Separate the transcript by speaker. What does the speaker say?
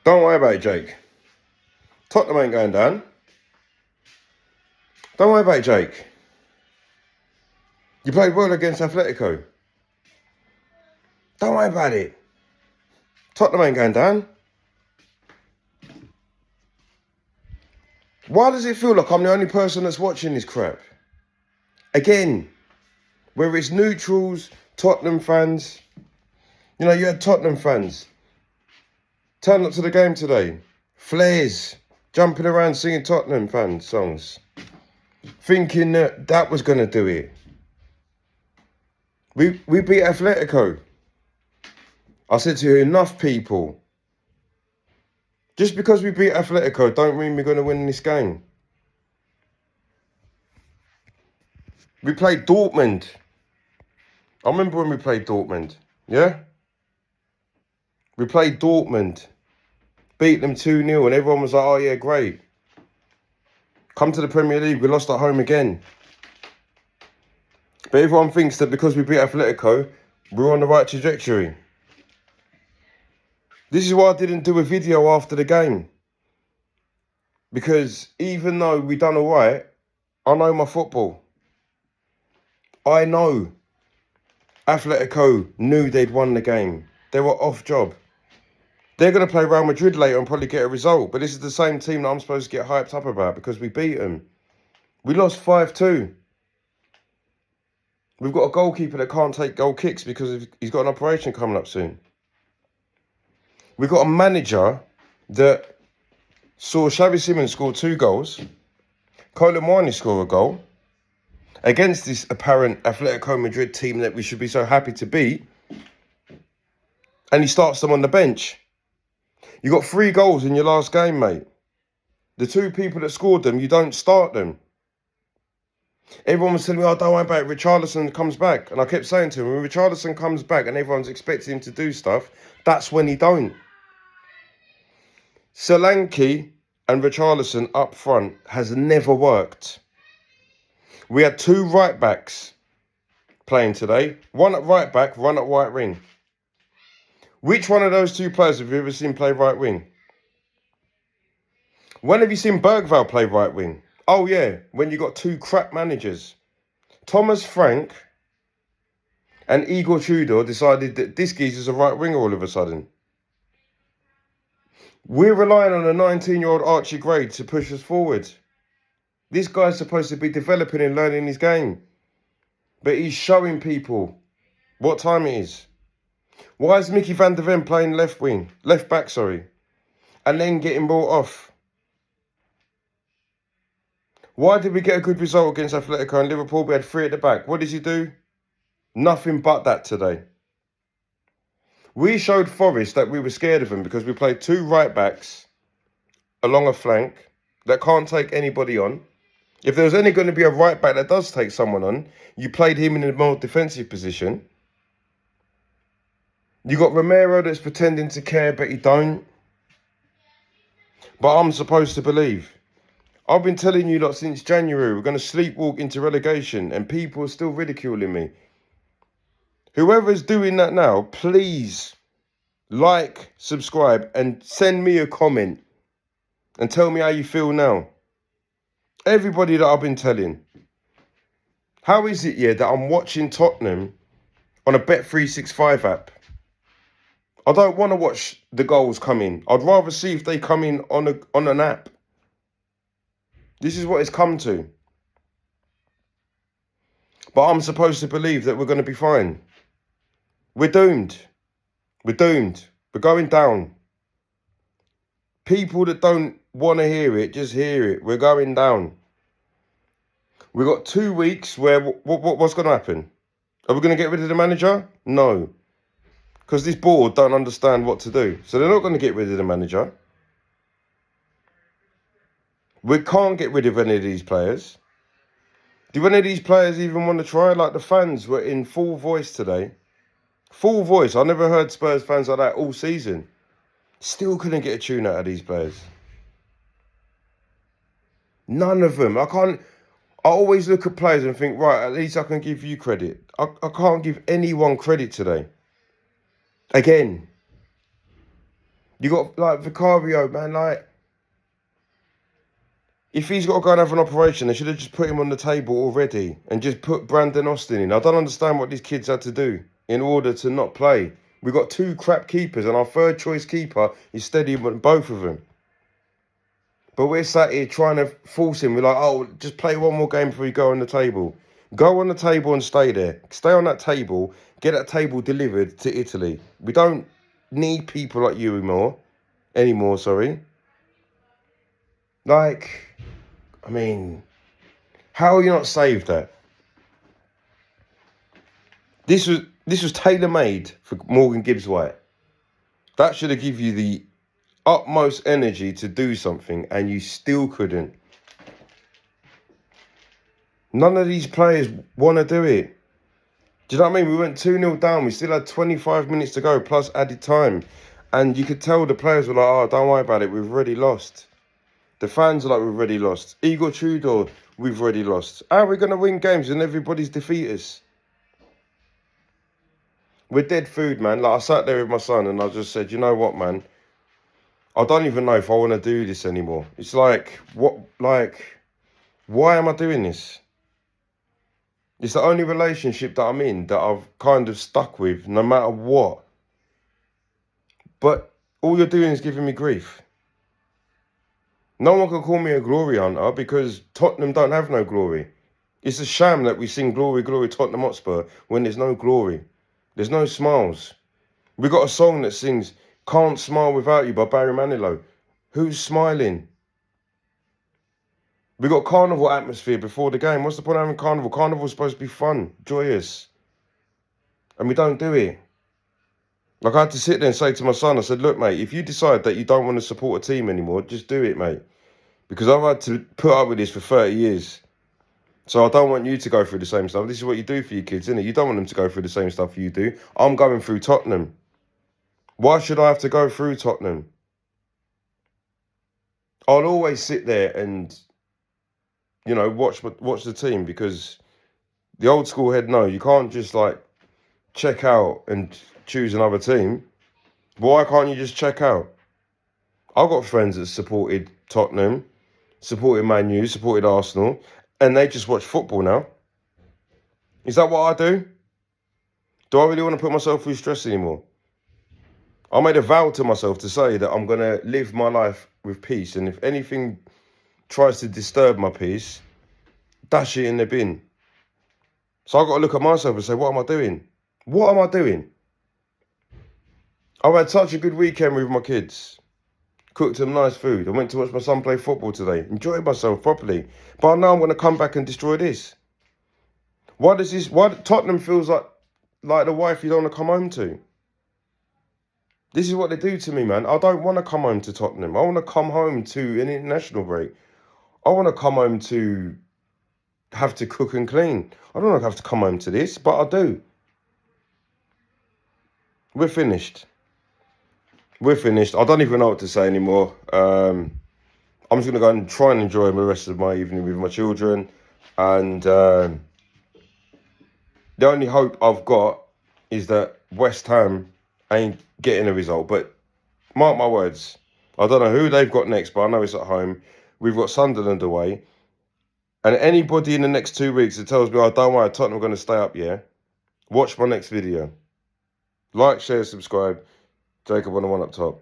Speaker 1: Don't worry about it, Jake. Tottenham ain't going down. Don't worry about it, Jake. You played well against Atletico. Don't worry about it. Tottenham ain't going down. Why does it feel like I'm the only person that's watching this crap? Again, whether it's neutrals, Tottenham fans. You know, you had Tottenham fans turn up to the game today. Flares, jumping around singing Tottenham fan songs. Thinking that was going to do it. We beat Atletico. I said to you, enough people. Just because we beat Atletico don't mean we're going to win this game. We played Dortmund. I remember when we played Dortmund. Yeah? We played Dortmund. Beat them 2-0 and everyone was like, oh yeah, great. Come to the Premier League, we lost at home again. But everyone thinks that because we beat Atletico, we're on the right trajectory. This is why I didn't do a video after the game. Because even though we done all right, I know my football. I know Atletico knew they'd won the game. They were off job. They're going to play Real Madrid later and probably get a result. But this is the same team that I'm supposed to get hyped up about because we beat them. We lost 5-2. We've got a goalkeeper that can't take goal kicks because he's got an operation coming up soon. We've got a manager that saw Xavi Simons score 2 goals. Colomani score a goal against this apparent Atletico Madrid team that we should be so happy to beat. And he starts them on the bench. You got 3 goals in your last game, mate. The 2 people that scored them, you don't start them. Everyone was telling me, oh, don't worry about it, Richarlison comes back. And I kept saying to him, when Richarlison comes back and everyone's expecting him to do stuff, that's when he don't. Solanke and Richarlison up front has never worked. We had 2 right-backs playing today. One at right-back, one at right wing. Which one of those 2 players have you ever seen play right wing? When have you seen Bergvall play right wing? Oh yeah, when you got 2 crap managers. Thomas Frank and Igor Tudor decided that this geezer's a right winger all of a sudden. We're relying on a 19-year-old Archie Gray to push us forward. This guy's supposed to be developing and learning his game. But he's showing people what time it is. Why is Mickey van der Ven playing left back, and then getting brought off? Why did we get a good result against Atletico and Liverpool? We had 3 at the back. What did he do? Nothing but that today. We showed Forest that we were scared of him because we played 2 right backs along a flank that can't take anybody on. If there was only going to be a right back that does take someone on, you played him in a more defensive position. You got Romero that's pretending to care, but he don't. But I'm supposed to believe. I've been telling you lot since January, we're going to sleepwalk into relegation, and people are still ridiculing me. Whoever's doing that now, please like, subscribe, and send me a comment and tell me how you feel now. Everybody that I've been telling. How is it, that I'm watching Tottenham on a Bet365 app? I don't want to watch the goals come in. I'd rather see if they come in on an app. This is what it's come to. But I'm supposed to believe that we're going to be fine. We're doomed. We're doomed. We're going down. People that don't want to hear it, just hear it. We're going down. We've got 2 weeks where what's going to happen? Are we going to get rid of the manager? No. Because this board don't understand what to do. So they're not going to get rid of the manager. We can't get rid of any of these players. Do any of these players even want to try? Like the fans were in full voice today. Full voice. I never heard Spurs fans like that all season. Still couldn't get a tune out of these players. None of them. I always look at players and think, right, at least I can give you credit. I can't give anyone credit today. Again. You got, like, Vicario, man, like, if he's got to go and have an operation, they should have just put him on the table already and just put Brandon Austin in. I don't understand what these kids had to do in order to not play. We got 2 crap keepers, and our third choice keeper is steady on both of them. But we're sat here trying to force him. We're like, oh, just play one more game before you go on the table. Go on the table and stay there. Stay on that table. Get that table delivered to Italy. We don't need people like you anymore. Sorry. Like, I mean, how are you not saved that? This was tailor-made for Morgan Gibbs-White. That should have given you the utmost energy to do something, and you still couldn't. None of these players want to do it. Do you know what I mean? We went 2-0 down. We still had 25 minutes to go, plus added time. And you could tell the players were like, oh, don't worry about it. We've already lost. The fans are like, we've already lost. Igor Tudor, we've already lost. How are we going to win games when everybody's defeat us? We're dead food, man. Like, I sat there with my son and I just said, you know what, man? I don't even know if I want to do this anymore. It's like, why am I doing this? It's the only relationship that I'm in that I've kind of stuck with no matter what. But all you're doing is giving me grief. No one can call me a glory hunter because Tottenham don't have no glory. It's a sham that we sing glory, glory, Tottenham Hotspur when there's no glory. There's no smiles. We got a song that sings Can't Smile Without You by Barry Manilow. Who's smiling? We got carnival atmosphere before the game. What's the point of having carnival? Carnival's supposed to be fun, joyous. And we don't do it. Like, I had to sit there and say to my son, I said, look, mate, if you decide that you don't want to support a team anymore, just do it, mate. Because I've had to put up with this for 30 years. So I don't want you to go through the same stuff. This is what you do for your kids, isn't it? You don't want them to go through the same stuff you do. I'm going through Tottenham. Why should I have to go through Tottenham? I'll always sit there and, you know, watch the team because the old school head, no, you can't just, like, check out and choose another team. Why can't you just check out? I've got friends that supported Tottenham, supported Man U, supported Arsenal, and they just watch football now. Is that what I do? Do I really want to put myself through stress anymore? I made a vow to myself to say that I'm going to live my life with peace, and if anything tries to disturb my peace, dash it in the bin. So I've got to look at myself and say, what am I doing? What am I doing? I've had such a good weekend with my kids. Cooked some nice food. I went to watch my son play football today. Enjoyed myself properly. But now I'm going to come back and destroy this. Why Tottenham feels like the wife you don't want to come home to? This is what they do to me, man. I don't want to come home to Tottenham. I want to come home to an international break. I want to come home to have to cook and clean. I don't want to have to come home to this, but I do. We're finished. We're finished. I don't even know what to say anymore. I'm just going to go and try and enjoy the rest of my evening with my children. And the only hope I've got is that West Ham ain't getting a result. But mark my words, I don't know who they've got next, but I know it's at home. We've got Sunderland away. And anybody in the next 2 weeks that tells me, oh, don't worry, Tottenham are going to stay up, yeah? Watch my next video. Like, share, subscribe. Jacob on the one up top.